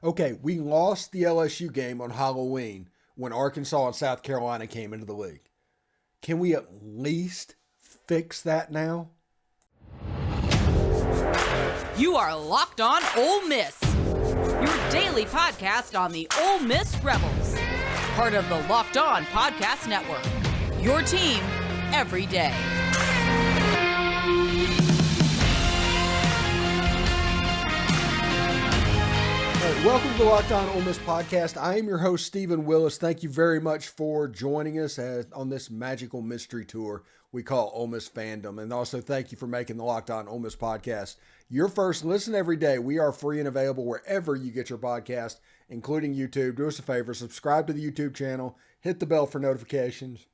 Okay, we lost the LSU game on Halloween when Arkansas and South Carolina came into the league. Can we at least fix that now? You are Locked On Ole Miss, your daily podcast on the Ole Miss Rebels, part of the Locked On Podcast Network, your team every day. All right, welcome to the Locked On Ole Miss podcast. I am your host, Stephen Willis. Thank you very much for joining us on this magical mystery tour we call Ole Miss Fandom. And also thank you for making the Locked On Ole Miss podcast your first listen every day. We are free and available wherever you get your podcast, including YouTube. Do us a favor, subscribe to the YouTube channel, hit the bell for notifications,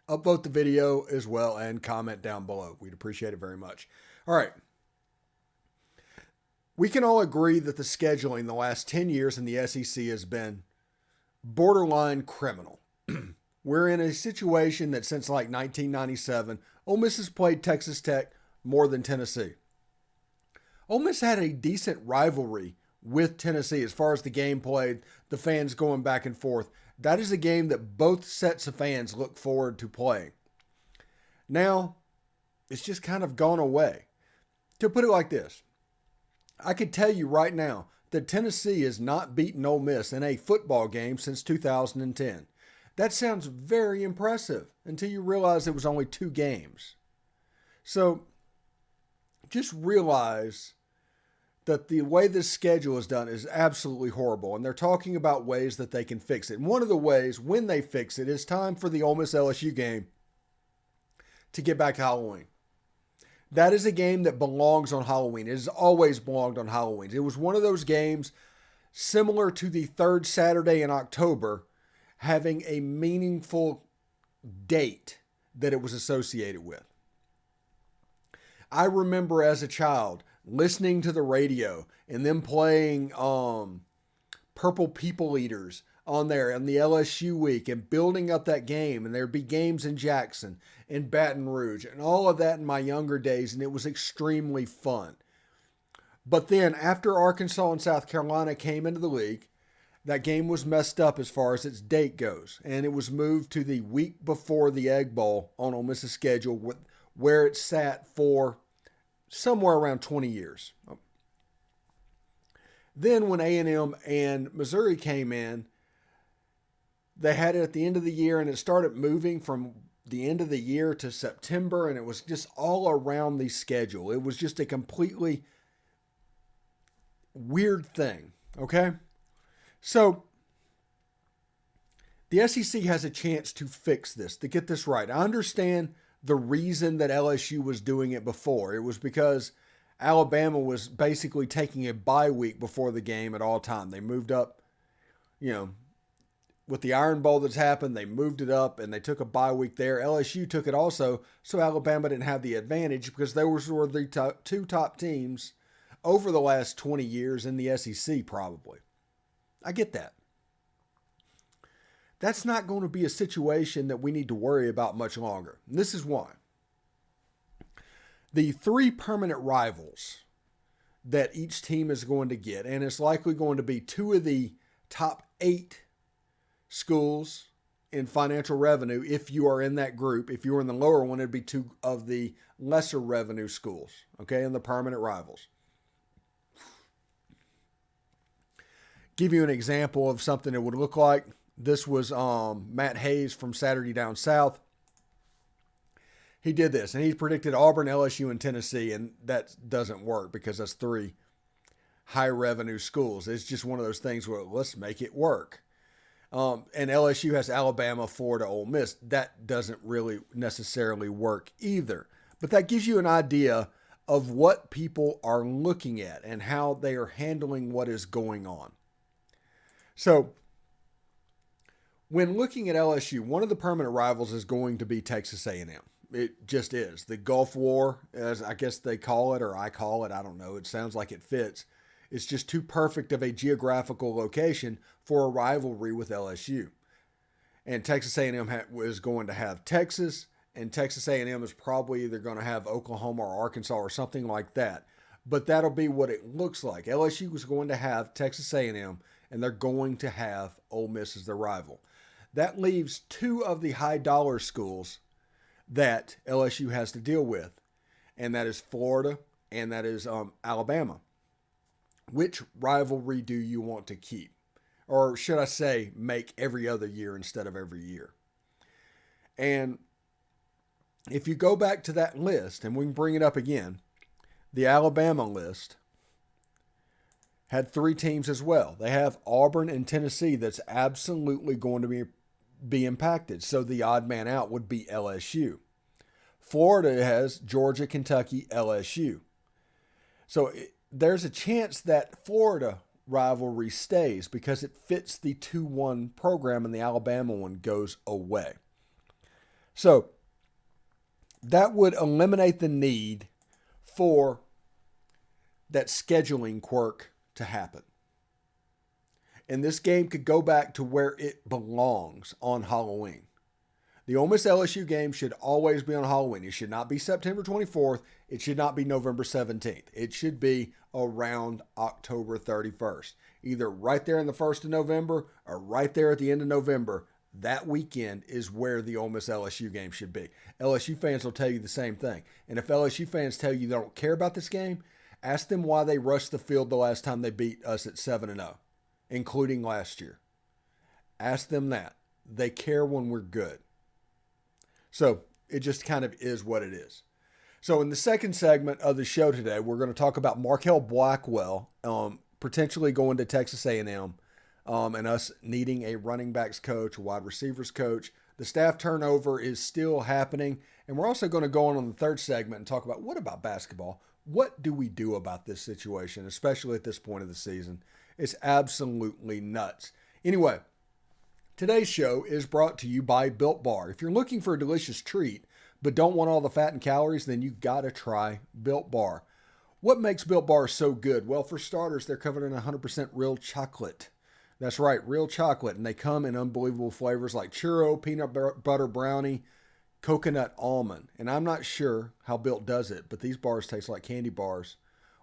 upvote the video as well, and comment down below. We'd appreciate it very much. All right. We can all agree that the scheduling the last 10 years in the SEC has been borderline criminal. We're in a situation that since like 1997, Ole Miss has played Texas Tech more than Tennessee. Ole Miss had a decent rivalry with Tennessee as far as the game played, the fans going back and forth. That is a game that both sets of fans look forward to playing. Now, it's just kind of gone away. To put it like this, I could tell you right now that Tennessee has not beaten Ole Miss in a football game since 2010. That sounds very impressive until you realize it was only 2 games. So just realize that the way this schedule is done is absolutely horrible. And they're talking about ways that they can fix it. And one of the ways, when they fix it, is time for the Ole Miss LSU game to get back to Halloween. That is a game that belongs on Halloween. It has always belonged on Halloween. It was one of those games similar to the third Saturday in October, having a meaningful date that it was associated with. I remember as a child listening to the radio and them playing Purple People Eaters on there in the LSU week and building up that game. And there'd be games in Jackson, in Baton Rouge, and all of that in my younger days. And it was extremely fun. But then after Arkansas and South Carolina came into the league, that game was messed up as far as its date goes. And it was moved to the week before the Egg Bowl on Ole Miss's schedule, where it sat for somewhere around 20 years. Then when A&M and Missouri came in, they had it at the end of the year, and it started moving from the end of the year to September, and it was just all around the schedule. It was just a completely weird thing, okay? So the SEC has a chance to fix this, to get this right. I understand the reason that LSU was doing it before. It was because Alabama was basically taking a bye week before the game at all time. They moved up, with the Iron Bowl that's happened, they moved it up and they took a bye week there. LSU took it also, so Alabama didn't have the advantage because those were the 2 top teams over the last 20 years in the SEC probably. I get that. That's not going to be a situation that we need to worry about much longer. And this is why. The 3 permanent rivals that each team is going to get, and it's likely going to be 2 of the top 8 schools in financial revenue if you are in that group. If you were in the lower one, it'd be 2 of the lesser revenue schools, okay, and the permanent rivals. Give you an example of something it would look like. This was Matt Hayes from Saturday Down South. He did this, and he predicted Auburn, LSU, and Tennessee, and that doesn't work because that's 3 high-revenue schools. It's just one of those things where let's make it work. And LSU has Alabama, Florida, Ole Miss. That doesn't really necessarily work either. But that gives you an idea of what people are looking at and how they are handling what is going on. So when looking at LSU, one of the permanent rivals is going to be Texas A&M. It just is. The Gulf War, as I guess they call it, or I call it, I don't know. It sounds like it fits. It's just too perfect of a geographical location for a rivalry with LSU. And Texas A&M is going to have Texas, and Texas A&M is probably either going to have Oklahoma or Arkansas or something like that. but that'll be what it looks like. LSU is going to have Texas A&M, and they're going to have Ole Miss as their rival. That leaves two of the high dollar schools that LSU has to deal with, and that is Florida and that is Alabama. Which rivalry do you want to keep? Or should I say, make every other year instead of every year? And if you go back to that list, and we can bring it up again, the Alabama list had three teams as well. They have Auburn and Tennessee that's absolutely going to be impacted. So the odd man out would be LSU. Florida has Georgia, Kentucky, LSU. So there's a chance that Florida rivalry stays because it fits the 2-1 program and the Alabama one goes away. So that would eliminate the need for that scheduling quirk to happen. And this game could go back to where it belongs on Halloween. The Ole Miss LSU game should always be on Halloween. It should not be September 24th. It should not be November 17th. It should be around October 31st. Either right there in the 1st of November or right there at the end of November. That weekend is where the Ole Miss LSU game should be. LSU fans will tell you the same thing. And if LSU fans tell you they don't care about this game, ask them why they rushed the field the last time they beat us at 7-0, including last year. Ask them that. They care when we're good. So it just kind of is what it is. So in the second segment of the show today, we're going to talk about Marquel Blackwell potentially going to Texas A&M and us needing a running backs coach, a wide receivers coach. The staff turnover is still happening. And we're also going to go on the third segment and talk about what about basketball? What do we do about this situation, especially at this point of the season? It's absolutely nuts. Anyway, today's show is brought to you by Built Bar. If you're looking for a delicious treat but don't want all the fat and calories, then you got to try Built Bar. What makes Built Bar so good? Well, for starters, they're covered in 100% real chocolate. That's right, real chocolate. And they come in unbelievable flavors like churro, peanut butter brownie, coconut almond. And I'm not sure how Built does it, but these bars taste like candy bars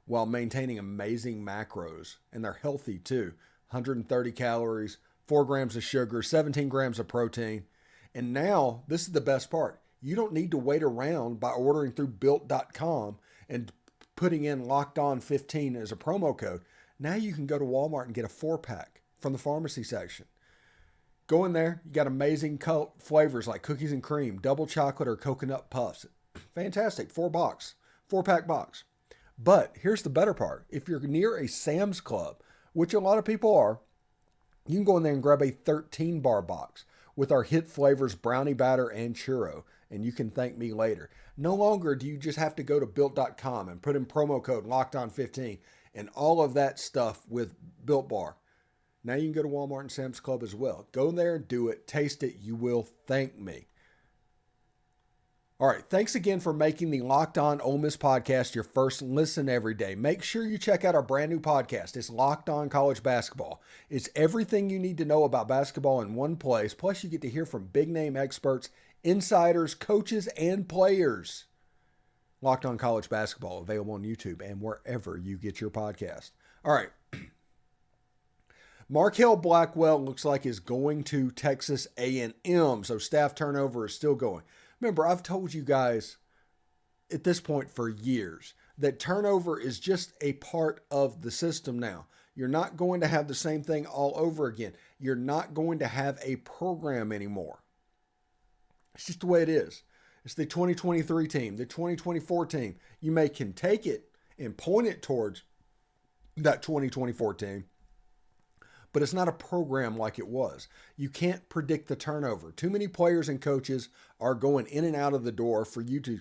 while maintaining amazing macros. And they're healthy too. 130 calories, 4 grams of sugar, 17 grams of protein. And now, this is the best part. You don't need to wait around by ordering through Built.com and putting in Locked On 15 as a promo code. Now you can go to Walmart and get a 4-pack from the pharmacy section. Go in there. You got amazing flavors like cookies and cream, double chocolate, or coconut puffs. Fantastic. 4-pack box. But here's the better part. If you're near a Sam's Club, which a lot of people are, you can go in there and grab a 13-bar box with our hit flavors brownie batter and churro, and you can thank me later. No longer do you just have to go to Built.com and put in promo code LOCKEDON15 and all of that stuff with Built Bar. Now you can go to Walmart and Sam's Club as well. Go there, do it, taste it. You will thank me. All right, thanks again for making the Locked On Ole Miss podcast your first listen every day. Make sure you check out our brand new podcast. It's Locked On College Basketball. It's everything you need to know about basketball in one place. Plus, you get to hear from big-name experts, insiders, coaches, and players. Locked On College Basketball, available on YouTube and wherever you get your podcast. All right. Marquel Blackwell looks like is going to Texas A&M, so staff turnover is still going. Remember, I've told you guys at this point for years that turnover is just a part of the system now. You're not going to have the same thing all over again. You're not going to have a program anymore. It's just the way it is. It's the 2023 team, the 2024 team. You can take it and point it towards that 2024 team, but it's not a program like it was. You can't predict the turnover. Too many players and coaches are going in and out of the door for you to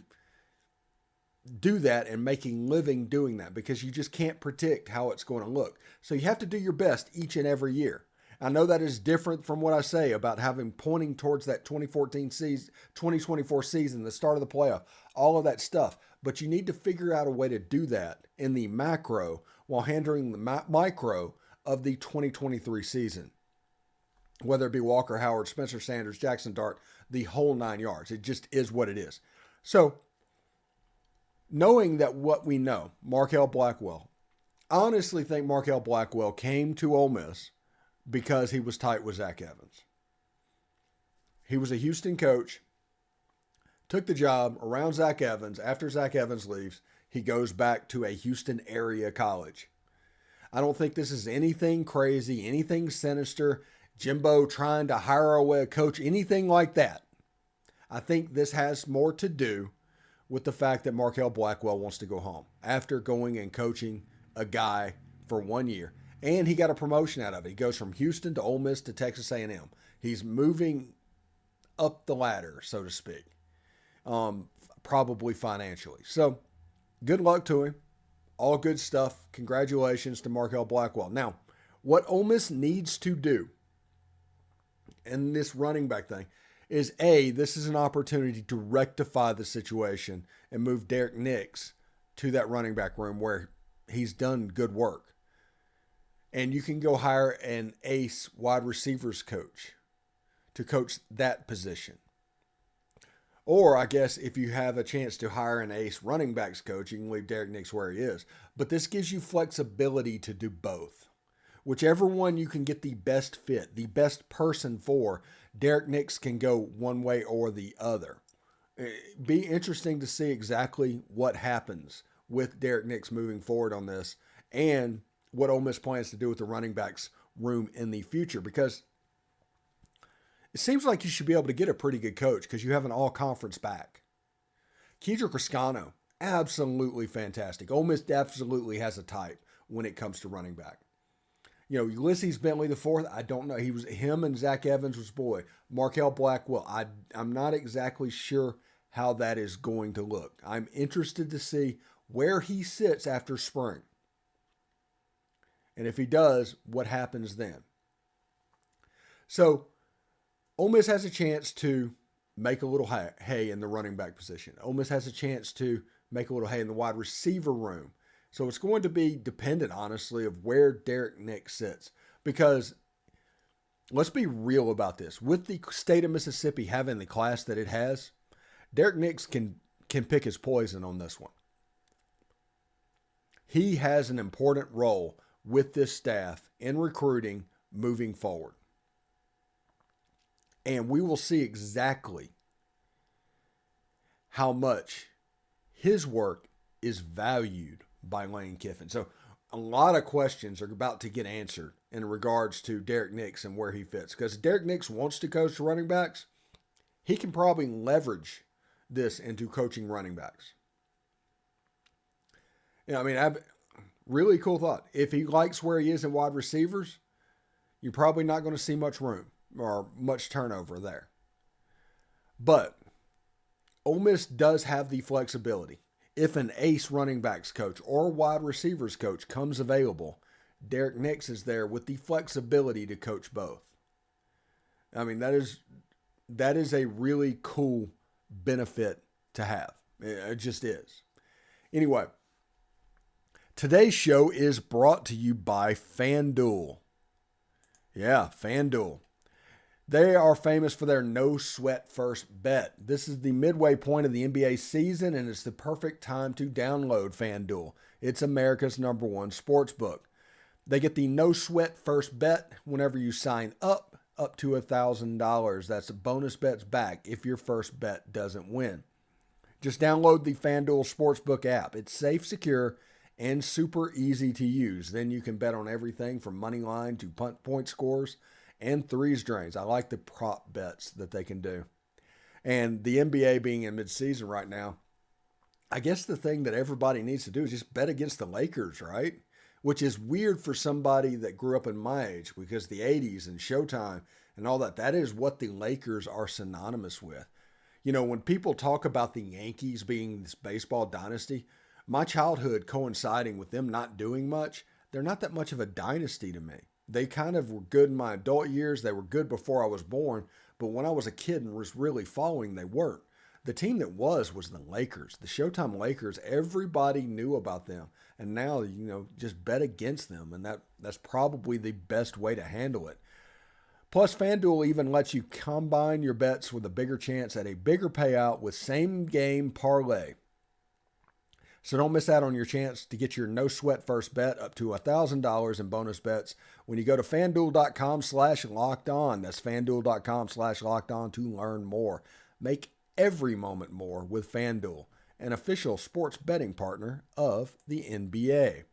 do that and making living doing that because you just can't predict how it's going to look. So you have to do your best each and every year. I know that is different from what I say about pointing towards that 2024 season, the start of the playoff, all of that stuff. But you need to figure out a way to do that in the macro while handling the micro of the 2023 season, whether it be Walker Howard, Spencer Sanders, Jackson Dart, the whole 9 yards. It just is what it is. So knowing that what we know, Marquel Blackwell, I honestly think Marquel Blackwell came to Ole Miss because he was tight with Zach Evans. He was a Houston coach, took the job around Zach Evans. After Zach Evans leaves, he goes back to a Houston area college. I don't think this is anything crazy, anything sinister, Jimbo trying to hire away a coach, anything like that. I think this has more to do with the fact that Marquel Blackwell wants to go home after going and coaching a guy for 1 year. And he got a promotion out of it. He goes from Houston to Ole Miss to Texas A&M. He's moving up the ladder, so to speak, probably financially. So good luck to him. All good stuff. Congratulations to Marquel Blackwell. Now, what Ole Miss needs to do in this running back thing is, this is an opportunity to rectify the situation and move Derek Nix to that running back room where he's done good work. And you can go hire an ace wide receivers coach to coach that position. Or I guess if you have a chance to hire an ace running backs coach, you can leave Derek Nix where he is. But this gives you flexibility to do both. Whichever one you can get the best fit, the best person for, Derek Nix can go one way or the other. It'd be interesting to see exactly what happens with Derek Nix moving forward on this and what Ole Miss plans to do with the running backs room in the future, because it seems like you should be able to get a pretty good coach because you have an all-conference back. Kedrick Riscano, absolutely fantastic. Ole Miss absolutely has a type when it comes to running back. Ulysses Bentley IV, I don't know. Him and Zach Evans was boy. Marquel Blackwell, I'm not exactly sure how that is going to look. I'm interested to see where he sits after spring. And if he does, what happens then? So, Ole Miss has a chance to make a little hay in the running back position. Ole Miss has a chance to make a little hay in the wide receiver room. So it's going to be dependent, honestly, of where Derek Nix sits. Because let's be real about this. With the state of Mississippi having the class that it has, Derek Nix can pick his poison on this one. He has an important role with this staff in recruiting moving forward. And we will see exactly how much his work is valued by Lane Kiffin. So a lot of questions are about to get answered in regards to Derek Nix and where he fits. Because Derek Nix wants to coach the running backs, he can probably leverage this into coaching running backs. Really cool thought. If he likes where he is in wide receivers, you're probably not going to see much room or much turnover there. But Ole Miss does have the flexibility. If an ace running backs coach or wide receivers coach comes available, Derek Nix is there with the flexibility to coach both. That is a really cool benefit to have. It just is. Anyway, today's show is brought to you by FanDuel. Yeah, FanDuel. They are famous for their no-sweat first bet. This is the midway point of the NBA season, and it's the perfect time to download FanDuel. It's America's #1 sportsbook. They get the no-sweat first bet whenever you sign up to $1,000. That's bonus bets back if your first bet doesn't win. Just download the FanDuel Sportsbook app. It's safe, secure, and super easy to use. Then you can bet on everything from money line to point scores and threes drains. I like the prop bets that they can do. And the NBA being in midseason right now, I guess the thing that everybody needs to do is just bet against the Lakers, right? Which is weird for somebody that grew up in my age, because the 80s and Showtime and all that, that is what the Lakers are synonymous with. When people talk about the Yankees being this baseball dynasty, my childhood coinciding with them not doing much, they're not that much of a dynasty to me. They kind of were good in my adult years. They were good before I was born. But when I was a kid and was really following, they weren't. The team that was the Lakers, the Showtime Lakers. Everybody knew about them. And now, just bet against them. And that's probably the best way to handle it. Plus, FanDuel even lets you combine your bets with a bigger chance at a bigger payout with same game parlay. So don't miss out on your chance to get your no sweat first bet up to $1,000 in bonus bets when you go to FanDuel.com/lockedon. That's FanDuel.com/lockedon to learn more. Make every moment more with FanDuel, an official sports betting partner of the NBA.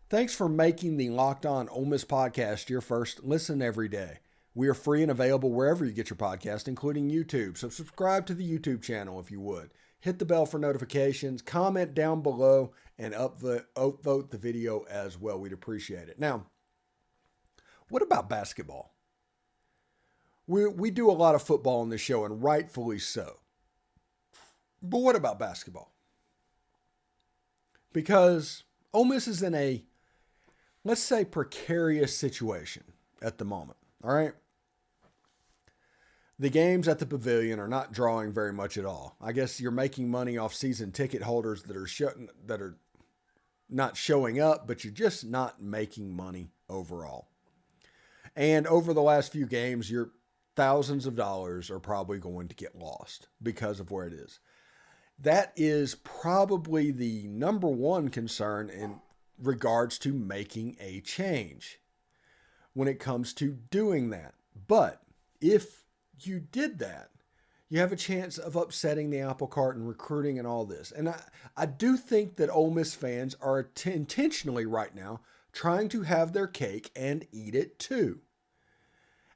Thanks for making the Locked On Ole Miss podcast your first listen every day. We are free and available wherever you get your podcast, including YouTube. So subscribe to the YouTube channel if you would. Hit the bell for notifications, comment down below, and upvote the video as well. We'd appreciate it. Now, what about basketball? We do a lot of football on this show, and rightfully so. But what about basketball? Because Ole Miss is in a, let's say, precarious situation at the moment. All right. The games at the Pavilion are not drawing very much at all. I guess you're making money off season ticket holders that are not showing up, but you're just not making money overall. And over the last few games, your thousands of dollars are probably going to get lost because of where it is. That is probably the number one concern in regards to making a change when it comes to doing that. But if you did that, you have a chance of upsetting the apple cart and recruiting and all this. And I do think that Ole Miss fans are intentionally right now trying to have their cake and eat it too.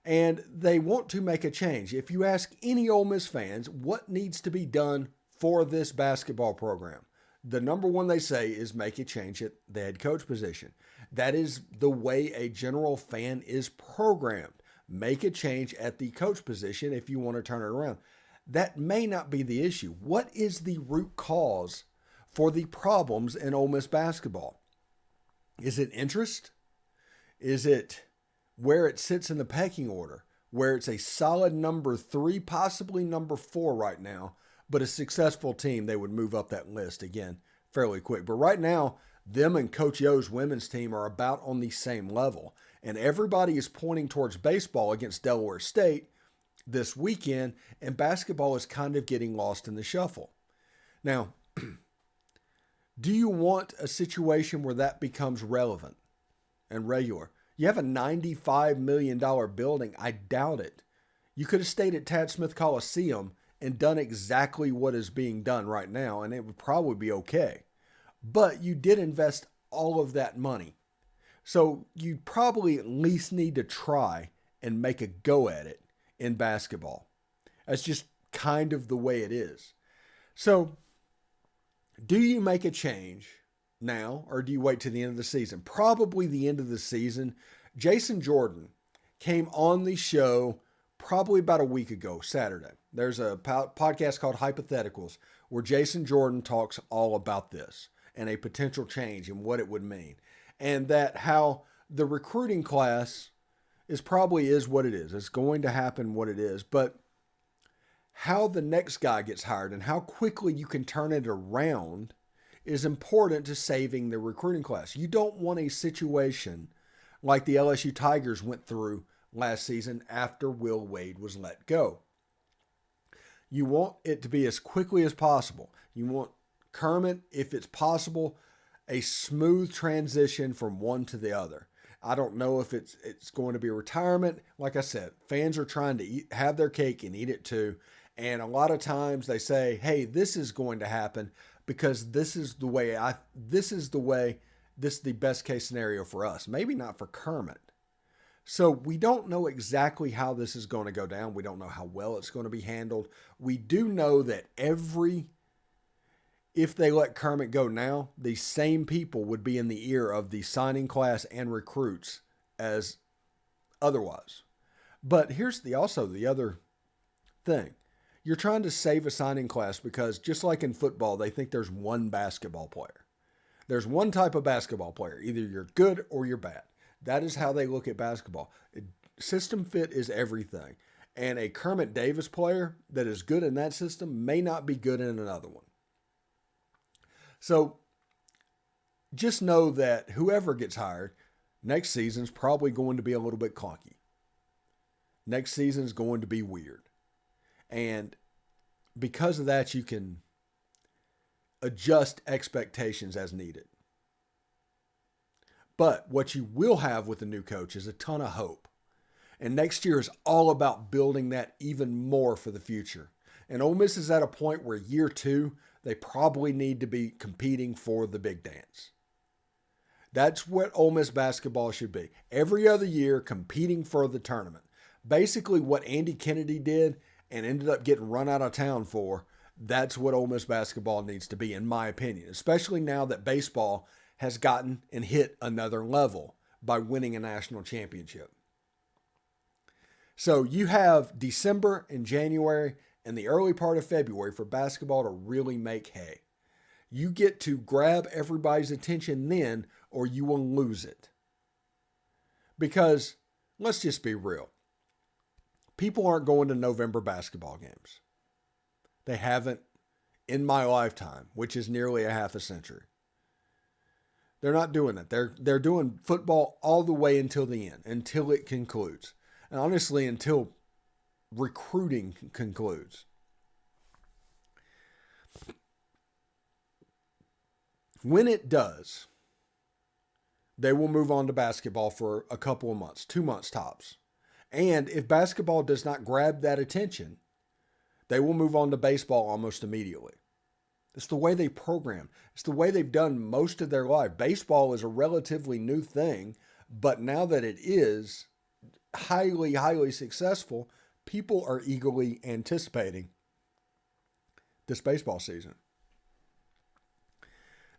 And they want to make a change. If you ask any Ole Miss fans what needs to be done for this basketball program, the number one they say is make a change at the head coach position. That is the way a general fan is programmed. Make a change at the coach position if you want to turn it around. That may not be the issue. What is the root cause for the problems in Ole Miss basketball? Is it interest? Is it where it sits in the pecking order, where it's a solid number 3, possibly number 4 right now, but a successful team, they would move up that list again fairly quick. But right now, them and Coach Yo's women's team are about on the same level. And everybody is pointing towards baseball against Delaware State this weekend, and basketball is kind of getting lost in the shuffle. Now, do you want a situation where that becomes relevant and regular? You have a $95 million building. I doubt it. You could have stayed at Tad Smith Coliseum and done exactly what is being done right now, and it would probably be okay. But you did invest all of that money. So you probably at least need to try and make a go at it in basketball. That's just kind of the way it is. So do you make a change now, or do you wait to the end of the season? Probably the end of the season. Jason Jordan came on the show probably about a week ago, Saturday. There's a podcast called Hypotheticals where Jason Jordan talks all about this and a potential change and what it would mean. And that how the recruiting class is what it is. It's going to happen what it is. But how the next guy gets hired and how quickly you can turn it around is important to saving the recruiting class. You don't want a situation like the LSU Tigers went through last season after Will Wade was let go. You want it to be as quickly as possible. You want Kermit, if it's possible, a smooth transition from one to the other. I don't know if it's going to be a retirement. Like I said, fans are trying to have their cake and eat it too. And a lot of times they say, hey, this is going to happen because this is the best case scenario for us. Maybe not for Kermit. So we don't know exactly how this is going to go down. We don't know how well it's going to be handled. We do know that if they let Kermit go now, the same people would be in the ear of the signing class and recruits as otherwise. But here's also the other thing. You're trying to save a signing class because just like in football, they think there's one basketball player. There's one type of basketball player. Either you're good or you're bad. That is how they look at basketball. System fit is everything. And a Kermit Davis player that is good in that system may not be good in another one. So just know that whoever gets hired, next season's probably going to be a little bit clunky. Next season's going to be weird. And because of that, you can adjust expectations as needed. But what you will have with the new coach is a ton of hope. And next year is all about building that even more for the future. And Ole Miss is at a point where year 2, they probably need to be competing for the big dance. That's what Ole Miss basketball should be. Every other year, competing for the tournament. Basically what Andy Kennedy did and ended up getting run out of town for, that's what Ole Miss basketball needs to be, in my opinion. Especially now that baseball has gotten and hit another level by winning a national championship. So you have December and January and the early part of February for basketball to really make hay. You get to grab everybody's attention then, or you will lose it. Because, let's just be real. People aren't going to November basketball games. They haven't in my lifetime, which is nearly a half a century. They're not doing it. They're doing football all the way until the end, until it concludes. And honestly, until recruiting concludes. When it does, they will move on to basketball for a couple of months, 2 months tops. And if basketball does not grab that attention, they will move on to baseball almost immediately. It's the way they program. It's the way they've done most of their life. Baseball is a relatively new thing, but now that it is highly, highly successful, people are eagerly anticipating this baseball season.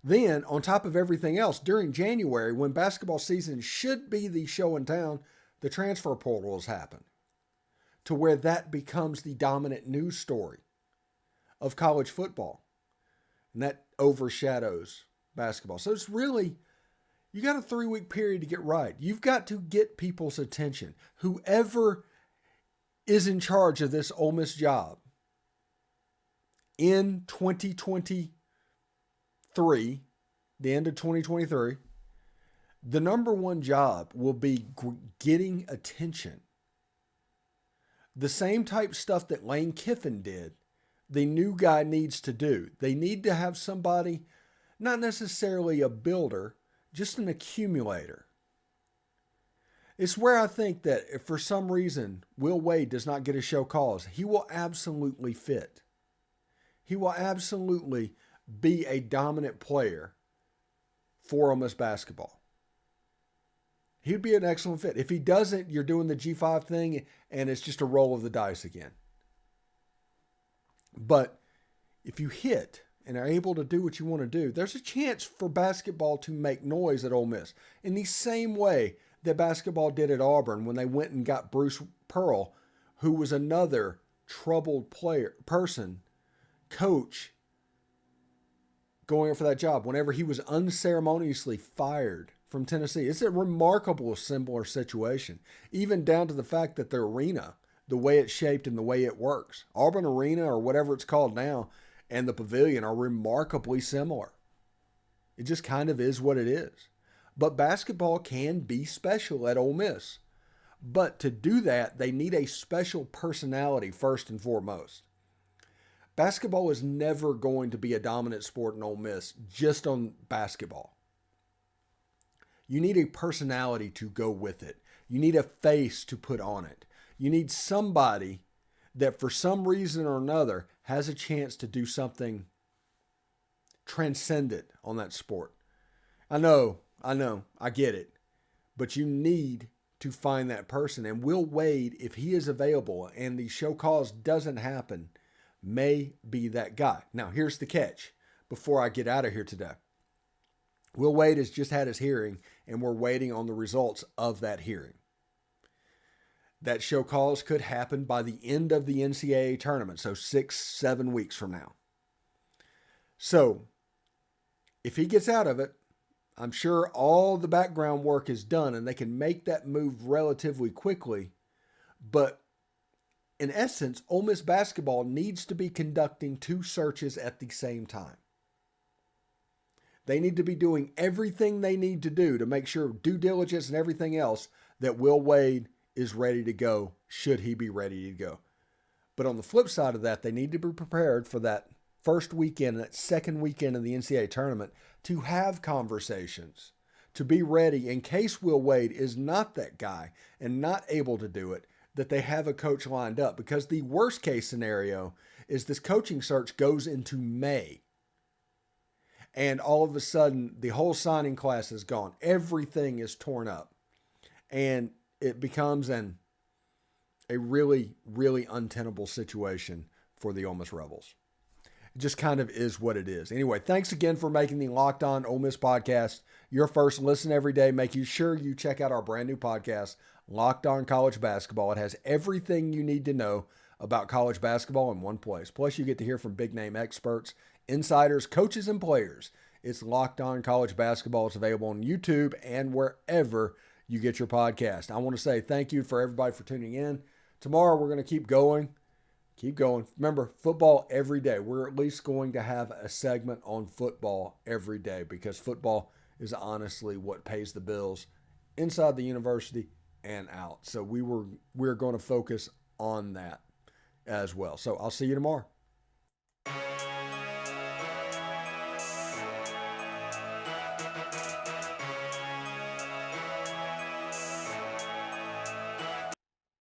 Then, on top of everything else, during January, when basketball season should be the show in town, the transfer portal has happened to where that becomes the dominant news story of college football. And that overshadows basketball. So it's really, you got a 3-week period to get right. You've got to get people's attention. Whoever is in charge of this Ole Miss job in 2023, the end of 2023, the number one job will be getting attention. The same type stuff that Lane Kiffin did, the new guy needs to do. They need to have somebody, not necessarily a builder, just an accumulator. It's where I think that if for some reason Will Wade does not get a show cause, he will absolutely fit. He will absolutely be a dominant player for Ole Miss basketball. He'd be an excellent fit. If he doesn't, you're doing the G5 thing and it's just a roll of the dice again. But if you hit and are able to do what you want to do, there's a chance for basketball to make noise at Ole Miss. In the same way that basketball did at Auburn when they went and got Bruce Pearl, who was another troubled coach, going in for that job whenever he was unceremoniously fired from Tennessee. It's a remarkable similar situation, even down to the fact that the arena, the way it's shaped and the way it works. Auburn Arena, or whatever it's called now, and the Pavilion are remarkably similar. It just kind of is what it is. But basketball can be special at Ole Miss. But to do that, they need a special personality first and foremost. Basketball is never going to be a dominant sport in Ole Miss just on basketball. You need a personality to go with it. You need a face to put on it. You need somebody that for some reason or another has a chance to do something transcendent on that sport. I know, I get it. But you need to find that person. And Will Wade, if he is available and the show cause doesn't happen, may be that guy. Now, here's the catch before I get out of here today. Will Wade has just had his hearing, and we're waiting on the results of that hearing. That show cause could happen by the end of the NCAA tournament, so 6-7 weeks from now. So, if he gets out of it, I'm sure all the background work is done, and they can make that move relatively quickly. But in essence, Ole Miss basketball needs to be conducting 2 searches at the same time. They need to be doing everything they need to do to make sure due diligence and everything else that Will Wade is ready to go, should he be ready to go. But on the flip side of that, they need to be prepared for that first weekend, that second weekend of the NCAA tournament, to have conversations, to be ready in case Will Wade is not that guy and not able to do it, that they have a coach lined up. Because the worst case scenario is this coaching search goes into May. And all of a sudden, the whole signing class is gone. Everything is torn up. And it becomes a really, really untenable situation for the Ole Miss Rebels. It just kind of is what it is. Anyway, thanks again for making the Locked On Ole Miss podcast your first listen every day. Make sure you check out our brand new podcast, Locked On College Basketball. It has everything you need to know about college basketball in one place. Plus, you get to hear from big-name experts, insiders, coaches, and players. It's Locked On College Basketball. It's available on YouTube and wherever you get your podcast. I want to say thank you for everybody for tuning in. Tomorrow, we're going to keep going. Keep going. Remember, football every day. We're at least going to have a segment on football every day because football is honestly what pays the bills inside the university and out. So we're going to focus on that as well. So I'll see you tomorrow.